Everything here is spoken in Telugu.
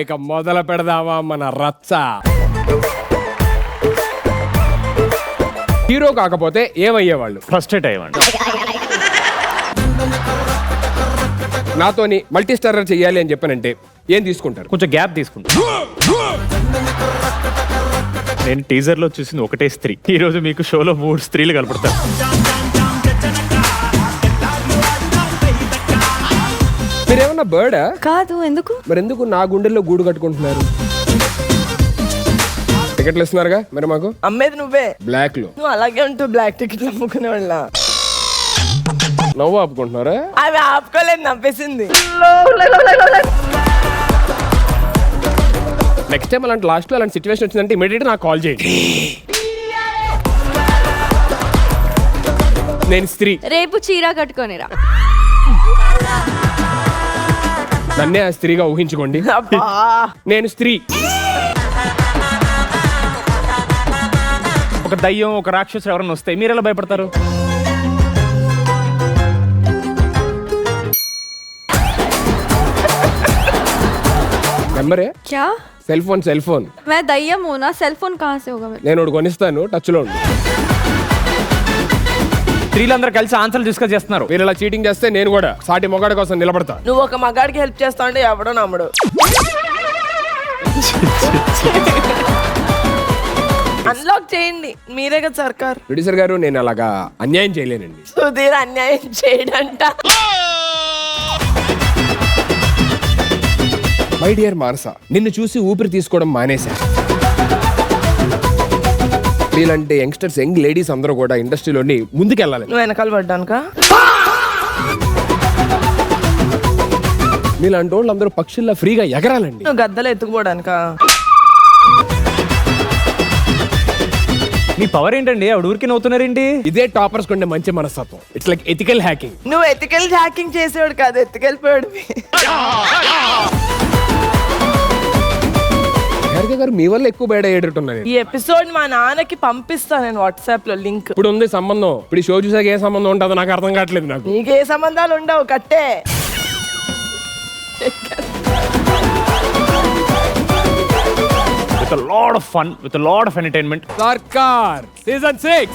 ఇక మొదలు పెడదామా మన రచ్చ. హీరో కాకపోతే ఏమయ్యేవాళ్ళు? ఫ్రస్ట్రేట్ అయ్యేవాడు. నాతోని మల్టీ స్టారర్ చెయ్యాలి అని చెప్పానంటే ఏం తీసుకుంటారు? కొంచెం గ్యాప్ తీసుకుంటా. నేను టీజర్ లో చూసింది ఒకటే స్త్రీ, ఈ రోజు మీకు షోలో 3 స్త్రీలు కనపడతారు. మీరేమన్నా బర్డా? కాదు. ఎందుకు? మరి ఎందుకు నా గుండెల్లో గూడు కట్టుకుంటున్నారు? టికెట్లు ఇస్తున్నారుగా మరి మాకు. అమ్మేది నువ్వే. బ్లాక్ లో నువ్వు అలాగే ఉంటూ బ్లాక్ టికెట్లు అమ్ముకునే వాళ్ళ. నవ్వు ఆపుకుంటున్నారా? అవి ఆపుకోలేదు, నవ్వేసింది. నెక్స్ట్ టైం అలాంటి లాస్ట్ లో అలాంటి సిచ్యువేషన్ వచ్చిందంటే ఇమీడియట్ నాకు కాల్ చేయండి. నేను స్త్రీ. రేపు చీర కట్టుకొనిరా. నన్నే ఆ స్త్రీగా ఊహించుకోండి. అబ్బా. నేను స్త్రీ. ఒక దయ్యం, ఒక రాక్షసుడు ఎవరైనా వస్తే మీరు ఎలా భయపడతారు? నెంబరే क्या? Cell phone. मैं दయ్యం हूँ ना, सेल फोन कहाँ से होगा मेरा? నేను ఒకటి కొనిస్తాను, టచ్ లో ఉండు. స్త్రీలందరూ కలిసి ఆన్సర్లు డిస్కస్ చేస్తున్నారు. మీరు ఇలా చీటింగ్ చేస్తే నేను కూడా సాటి మొగాడి కోసం నిలబడతా. నువ్వు ఒక మగాడికి హెల్ప్ చేస్తా అంటే ఎవడో నమ్ముడు. అన్లాక్ చేయండి, మీరే కదా సర్కార్. ప్రొడ్యూసర్ గారు, నేను అలాగా అన్యాయం చేయలేనండి. సుధీర్ అన్యాయం చేయడంట. మై డియర్ మానస, నిన్ను చూసి ఊపిరి తీసుకోవడం మానేశా. మీలాంటి యంగ్స్టర్స్, యంగ్ లేడీస్ అందరూ కూడా ఇండస్ట్రీలోని ముందుకెళ్ళాలి. నువ్వు వెనకాల పడ్డానుక. మీలాంటి వాళ్ళు అందరూ పక్షుల్లా ఫ్రీగా ఎగరాలండి. నువ్వు గద్దలు ఎత్తుకుపోవడానిక. మీ పవర్ ఏంటండి? ఆవిడ ఊరికి నవ్వుతున్నారేంటి? ఇదే టాపర్స్ కొండే మంచి మనస్తత్వం. It's like ethical hacking. నువ్వు ఎత్తుకెళ్ళి హ్యాకింగ్ చేసేవాడు కాదు, ఎత్తుకెళ్ళిపోయాడు. గారు మీ వల్ల ఎక్కువ బయట అయ్యేటట్టున్నది. ఈ ఎపిసోడ్ మా నాన్నకి పంపిస్తా నేను వాట్సాప్ లో లింక్. ఇప్పుడు ఉంది సంబంధం. ఇప్పుడు ఈ షో చూసాక ఏ సంబంధం ఉంటుందో నాకు అర్థం కావట్లేదు. నాకు నీకే సంబంధాలు ఉండవు, కట్టే. With a lot of fun, with a lot of entertainment. సర్కార్ సీజన్ 6.